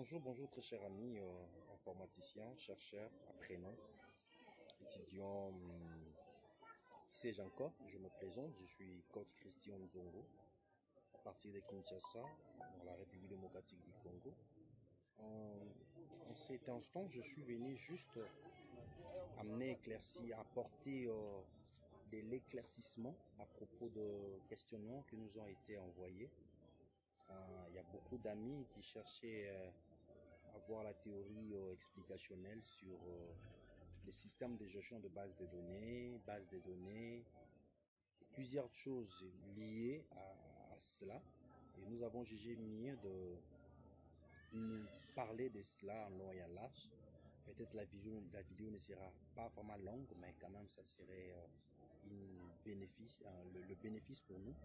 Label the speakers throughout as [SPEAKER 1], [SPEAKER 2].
[SPEAKER 1] Bonjour très cher ami informaticien, chercheur, apprenant, étudiant, qui sais-je encore, je me présente, je suis coach Christian Nzongo, à partir de Kinshasa, dans la République démocratique du Congo. En cet instant, je suis venu juste amener éclairci, apporter de l'éclaircissement à propos de questionnements qui nous ont été envoyés. Il y a beaucoup d'amis qui cherchaient avoir la théorie explicationnelle sur les systèmes de gestion de bases de données, et plusieurs choses liées à cela. Et nous avons jugé mieux de nous parler de cela en long et en large. Peut-être la vidéo ne sera pas vraiment longue, mais quand même ça serait le bénéfice pour nous.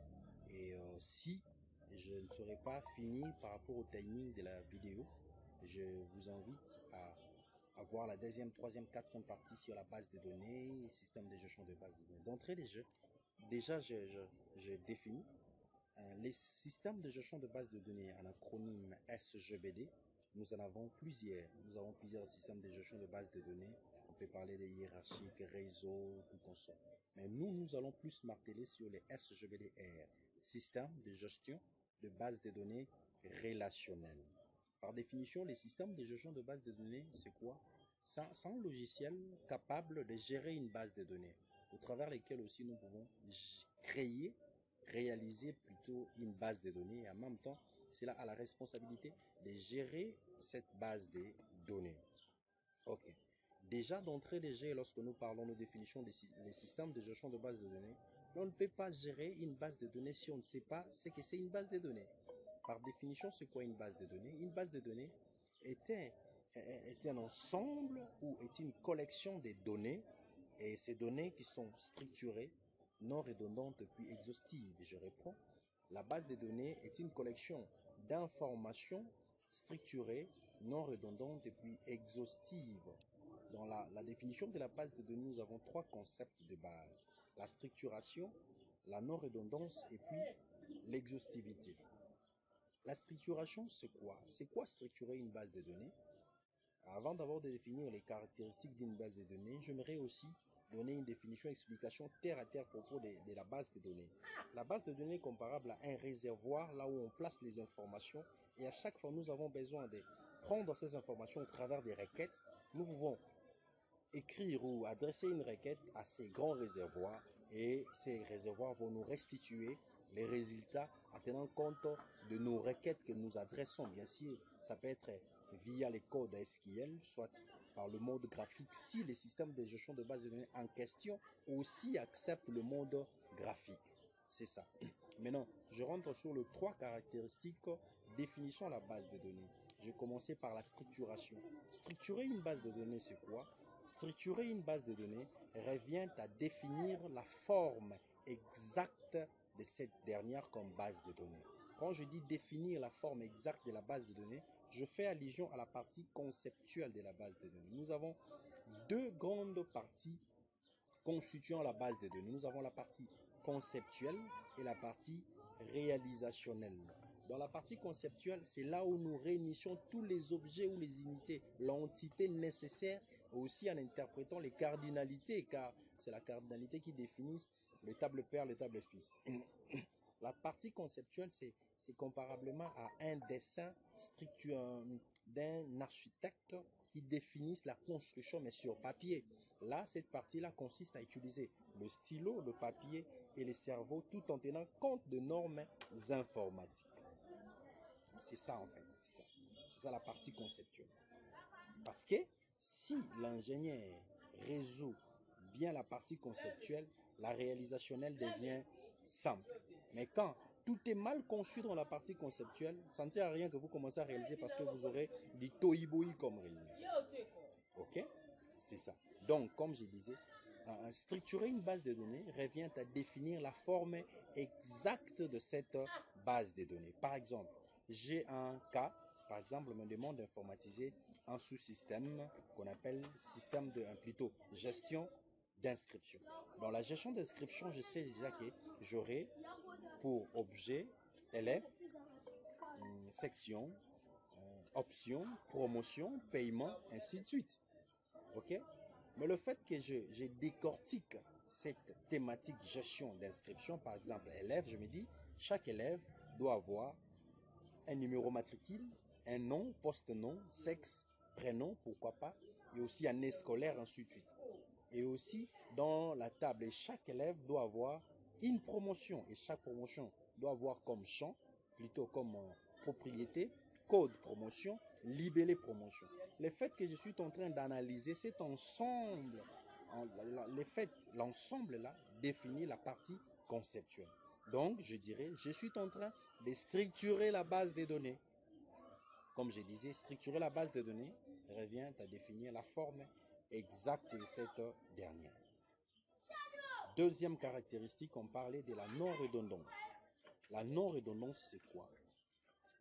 [SPEAKER 1] Et si je ne serai pas fini par rapport au timing de la vidéo, je vous invite à voir la deuxième, troisième, quatrième partie sur la base de données, système de gestion de base de données. D'entrée de jeu, déjà je définis les systèmes de gestion de base de données en acronyme SGBD. Nous en avons plusieurs. Nous avons plusieurs systèmes de gestion de base de données. On peut parler des hiérarchiques, réseaux, tout consort. Mais nous allons plus marteler sur les SGBDR, systèmes de gestion de base de données relationnelles. Par définition, les systèmes de gestion de base de données, c'est quoi? C'est un logiciel capable de gérer une base de données, au travers lesquelles aussi nous pouvons réaliser plutôt une base de données. Et en même temps, cela a la responsabilité de gérer cette base de données. Ok. Déjà d'entrée de jeu, lorsque nous parlons de définition des systèmes de gestion de base de données, on ne peut pas gérer une base de données si on ne sait pas ce que c'est une base de données. Par définition, c'est quoi une base de données? Une base de données est un ensemble ou est une collection de données, et ces données qui sont structurées, non redondantes puis exhaustives. Je reprends. La base de données est une collection d'informations structurées, non redondantes et puis exhaustives. Dans la définition de la base de données, nous avons trois concepts de base: la structuration, la non-redondance et puis l'exhaustivité. La structuration, c'est quoi? C'est quoi structurer une base de données? Avant d'abord de définir les caractéristiques d'une base de données, j'aimerais aussi donner une définition, explication terre à terre à propos de la base de données. La base de données est comparable à un réservoir, là où on place les informations, et à chaque fois nous avons besoin de prendre ces informations au travers des requêtes. Nous pouvons écrire ou adresser une requête à ces grands réservoirs, et ces réservoirs vont nous restituer les résultats en tenant compte de nos requêtes que nous adressons. Bien sûr, ça peut être via les codes SQL, soit par le mode graphique, si les systèmes de gestion de base de données en question aussi acceptent le mode graphique. C'est ça. Maintenant, je rentre sur les trois caractéristiques définissant la base de données. Je vais commencer par la structuration. Structurer une base de données, c'est quoi? Structurer une base de données revient à définir la forme exacte de cette dernière comme base de données. Quand je dis définir la forme exacte de la base de données, je fais allusion à la partie conceptuelle de la base de données. Nous avons deux grandes parties constituant la base de données. Nous avons la partie conceptuelle et la partie réalisationnelle. Dans la partie conceptuelle, c'est là où nous réunissons tous les objets ou les unités, l'entité nécessaire, aussi en interprétant les cardinalités, car c'est la cardinalité qui définit le table père, le table fils. La partie conceptuelle, c'est comparablement à un dessin d'un architecte qui définissent la construction, mais sur papier. Là, cette partie-là consiste à utiliser le stylo, le papier et le cerveau, tout en tenant compte de normes informatiques. C'est ça, en fait. C'est ça la partie conceptuelle. Parce que si l'ingénieur résout bien la partie conceptuelle, la réalisationnelle devient simple. Mais quand tout est mal conçu dans la partie conceptuelle, ça ne sert à rien que vous commencez à réaliser, parce que vous aurez du tohu-bohu comme résultat. Ok? C'est ça. Donc, comme je disais, structurer une base de données revient à définir la forme exacte de cette base de données. Par exemple, j'ai un cas. Par exemple, on me demande d'informatiser un sous-système qu'on appelle système de, plutôt gestion d'inscription. Dans la gestion d'inscription, je sais déjà que j'aurai pour objet élève, section, option, promotion, paiement, ainsi de suite. Ok? Mais le fait que je décortique cette thématique gestion d'inscription, par exemple, élève, je me dis, chaque élève doit avoir un numéro matricule, un nom, poste-nom, sexe, prénom, pourquoi pas, et aussi année scolaire, ainsi de suite. Et aussi, dans la table, et chaque élève doit avoir une promotion, et chaque promotion doit avoir comme champ, plutôt comme propriété, code promotion, libellé promotion. Le fait que je suis en train d'analyser cet ensemble, l'ensemble là définit la partie conceptuelle. Donc, je dirais, je suis en train de structurer la base des données. Comme je disais, structurer la base de données revient à définir la forme exacte de cette dernière. Deuxième caractéristique, on parlait de la non-redondance. La non-redondance, c'est quoi?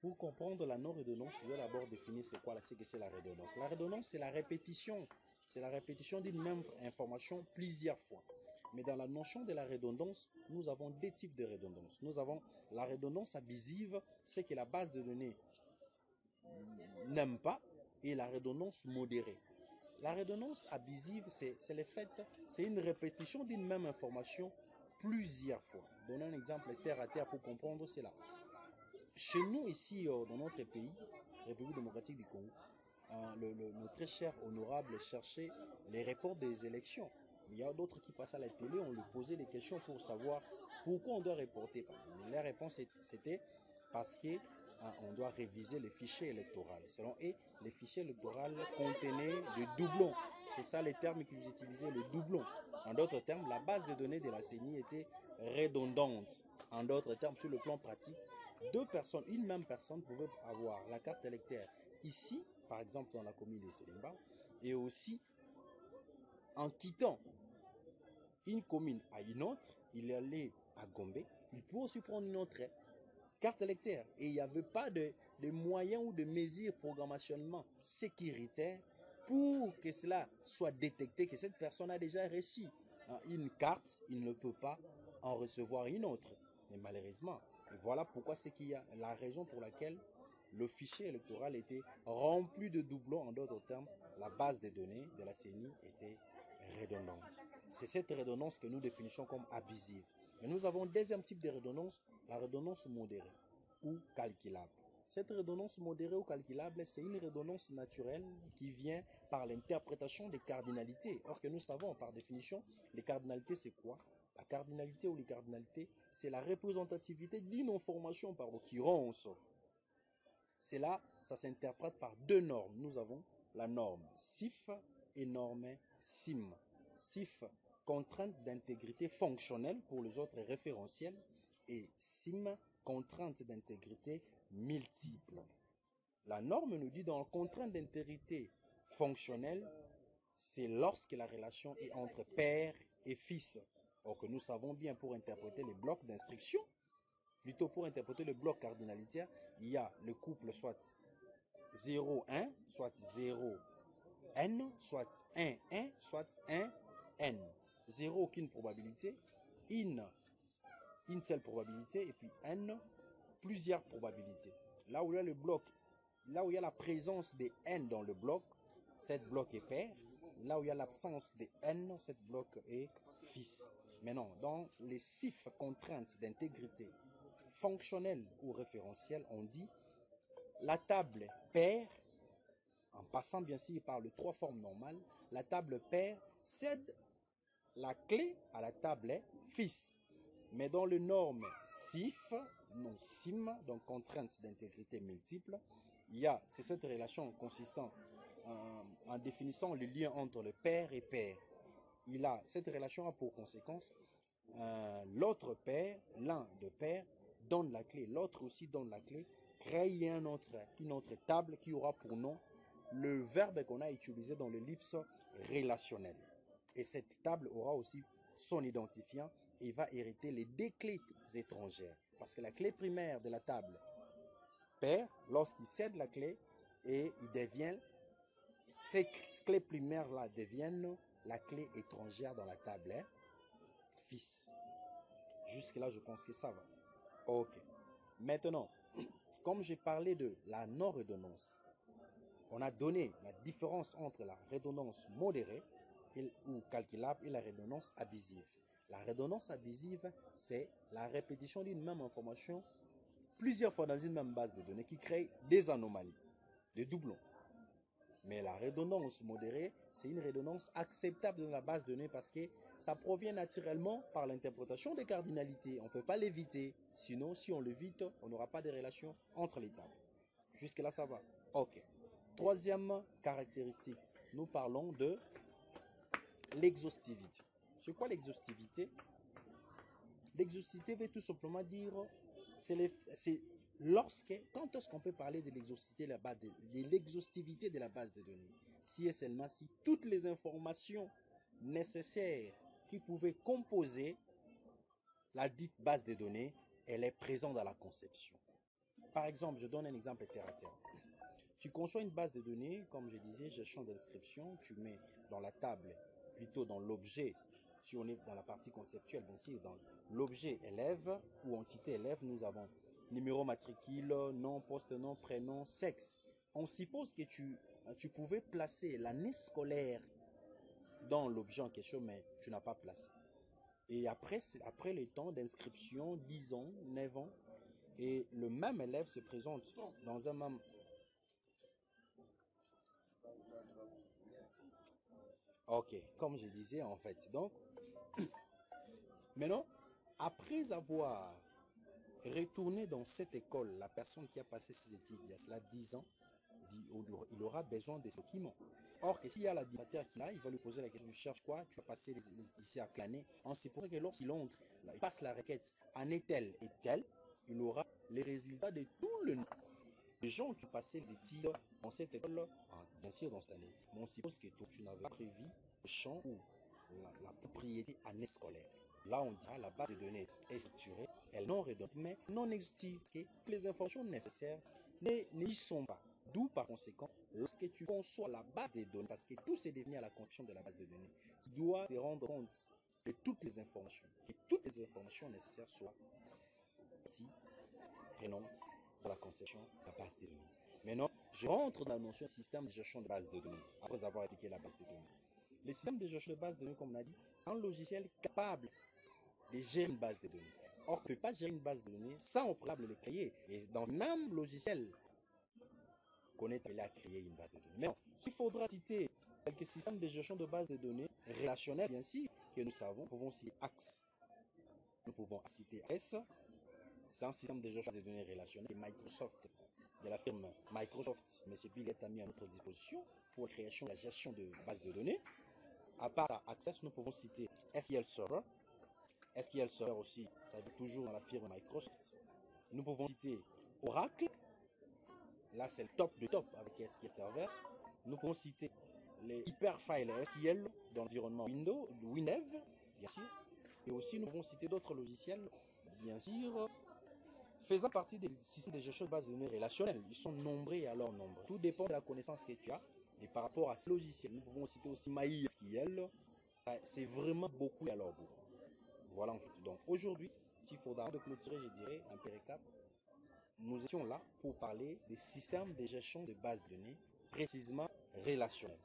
[SPEAKER 1] Pour comprendre la non-redondance, je dois d'abord définir c'est quoi, c'est que c'est la redondance. La redondance, c'est la répétition. C'est la répétition d'une même information plusieurs fois. Mais dans la notion de la redondance, nous avons deux types de redondance. Nous avons la redondance abusive, c'est que la base de données n'aime pas, et la redondance modérée. La redondance abusive, c'est le fait, c'est une répétition d'une même information plusieurs fois. Donner un exemple terre à terre pour comprendre cela. Chez nous, ici, dans notre pays, République démocratique du Congo, notre très cher honorable cherchait les réponses des élections. Il y a d'autres qui passent à la télé, on lui posait des questions pour savoir pourquoi on doit reporter. La réponse c'était parce que on doit réviser les fichiers électoraux. Selon eux, les fichiers électoraux contenaient des doublons. C'est ça les termes qu'ils utilisaient, le doublon. En d'autres termes, la base de données de la CENI était redondante. En d'autres termes, sur le plan pratique, deux personnes, une même personne pouvait avoir la carte électeur ici, par exemple dans la commune de Selimba, et aussi en quittant une commune à une autre, il allait à Gombe, il peut aussi prendre une autre carte électeur. Et il n'y avait pas de moyens ou de mesures programmationnellement sécuritaires pour que cela soit détecté, que cette personne a déjà reçu une carte, il ne peut pas en recevoir une autre. Mais malheureusement, et voilà pourquoi c'est qu'il y a la raison pour laquelle le fichier électoral était rempli de doublons. En d'autres termes, la base des données de la CENI était redondante. C'est cette redondance que nous définissons comme abusive. Mais nous avons un deuxième type de redondance, la redondance modérée ou calculable. Cette redondance modérée ou calculable, c'est une redondance naturelle qui vient par l'interprétation des cardinalités. Or que nous savons par définition, les cardinalités c'est quoi? La cardinalité ou les cardinalités, c'est la représentativité d'une information par occurrence. C'est là, ça s'interprète par deux normes. Nous avons la norme CIF et norme SIM. CIF, contrainte d'intégrité fonctionnelle pour les autres référentiels, et SIM, contrainte d'intégrité multiple. La norme nous dit dans la contrainte d'intégrité fonctionnelle, c'est lorsque la relation est entre père et fils. Or que nous savons bien pour interpréter les blocs d'instruction, plutôt pour interpréter le bloc cardinalitaire, il y a le couple soit 0,1, soit 0,n, soit 1,1, soit 1,n. 0, aucune probabilité, une seule probabilité, et puis n, plusieurs probabilités. Là où il y a le bloc, là où il y a la présence des n dans le bloc, cette bloc est pair. Là où il y a l'absence des n, cette bloc est fils. Maintenant, dans les CIF contraintes d'intégrité fonctionnelle ou référentielle, on dit la table paire, en passant bien sûr par les trois formes normales, la table paire cède la clé à la table fils. Mais dans le norme CIF, non SIM, donc contrainte d'intégrité multiple, c'est cette relation consistant en définissant le lien entre le père et père. Cette relation a pour conséquence l'autre père, l'un de père, donne la clé, l'autre aussi donne la clé, crée une autre table qui aura pour nom le verbe qu'on a utilisé dans l'ellipse relationnelle. Et cette table aura aussi son identifiant et va hériter les deux clés étrangères. Parce que la clé primaire de la table père, lorsqu'il cède la clé, et il devient, ces clés primaires-là deviennent la clé étrangère dans la table fils. Jusque-là, je pense que ça va. Ok. Maintenant, comme j'ai parlé de la non-redondance, on a donné la différence entre la redondance modérée ou calculable et la redondance abusive. La redondance abusive, c'est la répétition d'une même information plusieurs fois dans une même base de données qui crée des anomalies, des doublons. Mais la redondance modérée, c'est une redondance acceptable dans la base de données parce que ça provient naturellement par l'interprétation des cardinalités. On ne peut pas l'éviter. Sinon, si on l'évite, on n'aura pas de relation entre les tables. Jusque-là, ça va. OK. Troisième caractéristique, nous parlons de l'exhaustivité. C'est quoi l'exhaustivité? L'exhaustivité veut tout simplement dire, quand est-ce qu'on peut parler de l'exhaustivité de la base de données? Si et seulement si toutes les informations nécessaires qui pouvaient composer la dite base de données, elle est présente dans la conception. Par exemple, je donne un exemple terre à terre. Tu conçois une base de données, comme je disais, gestion d'inscription, tu mets dans la table, plutôt dans l'objet, si on est dans la partie conceptuelle, bien sûr, dans l'objet élève ou entité élève, nous avons numéro matricule, nom, poste, nom, prénom, sexe. On suppose que tu pouvais placer l'année scolaire dans l'objet en question, mais tu n'as pas placé. Et après le temps d'inscription, 10 ans, 9 ans, et le même élève se présente dans un même... Ok, comme je disais en fait. Donc, maintenant, après avoir retourné dans cette école, la personne qui a passé ses études il y a cela 10 ans, il aura besoin des documents. Or, que s'il y a l'administrateur qui est là, il va lui poser la question, tu cherches quoi? Tu as passé ici à quelle année? On sait pour que lorsqu'il entre, il passe la requête année telle et telle, il aura les résultats de tout le nombre de gens qui ont passé les études dans cette école, bien sûr dans cette année. Mais on suppose que tu n'avais pas prévu le champ ou la propriété année scolaire. Là, on dira la base de données est structurée, elle non redondante, mais non exhaustive, parce que toutes les informations nécessaires n'y sont pas. D'où, par conséquent, lorsque tu conçois la base de données, parce que tout s'est défini à la construction de la base de données, tu dois te rendre compte de toutes les informations, que toutes les informations nécessaires soient prenantes dans la conception de la base de données. Maintenant, je rentre dans la notion de système de gestion de base de données, après avoir appliqué la base de données. Le système de gestion de base de données, comme on a dit, c'est un logiciel capable de gérer une base de données. Or, on ne peut pas gérer une base de données sans au préalable le créer. Et dans le même logiciel, qu'on est appelé à créer une base de données. Mais il faudra citer quelques systèmes de gestion de base de données relationnels, bien sûr, que nous savons. Nous pouvons citer AXE. Nous pouvons citer S. C'est un système de gestion de données relationnelles de Microsoft, de la firme Microsoft. M. Bill a mis à notre disposition pour la création et la gestion de bases de données. À part ça, Access, nous pouvons citer SQL Server. SQL Server aussi, ça veut toujours dans la firme Microsoft. Nous pouvons citer Oracle. Là, c'est le top de top avec SQL Server. Nous pouvons citer les hyperfiles SQL dans l'environnement Windows, WinDev, bien sûr. Et aussi, nous pouvons citer d'autres logiciels, bien sûr, faisant partie des systèmes de gestion de base de données relationnelles. Ils sont nombreux et alors nombreux. Tout dépend de la connaissance que tu as. Et par rapport à ces logiciels, nous pouvons citer aussi MySQL. C'est vraiment beaucoup et alors beaucoup. Voilà en fait. Donc aujourd'hui, s'il faudra de clôturer, je dirais, un peu récap, nous étions là pour parler des systèmes de gestion de base de données, précisément relationnels.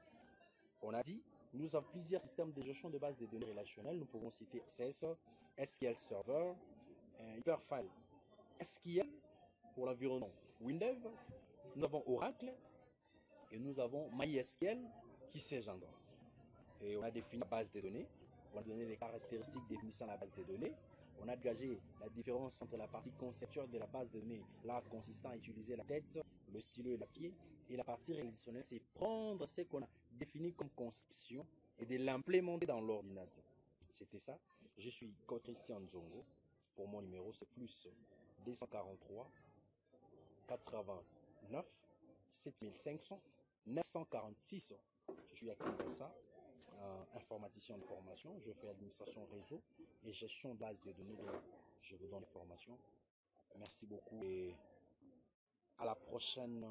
[SPEAKER 1] On a dit, nous avons plusieurs systèmes de gestion de base de données relationnelles. Nous pouvons citer CS, SQL Server, Hyperfile, SQL pour l'environnement Windows. Nous avons Oracle et nous avons MySQL qui s'engendre. Et on a défini la base de données. On a donné les caractéristiques définissant la base de données. On a dégagé la différence entre la partie conceptuelle de la base de données, là consistant à utiliser la tête, le stylo et la pied. Et la partie relationnelle, c'est prendre ce qu'on a défini comme conception et de l'implémenter dans l'ordinateur. C'était ça. Je suis Christian Nzongo. Pour mon numéro, c'est plus 243 89 7500 946. Je suis à Kinshasa. Informaticien de formation, je fais administration réseau et gestion de base de données, donc je vous donne les formations. Merci beaucoup et à la prochaine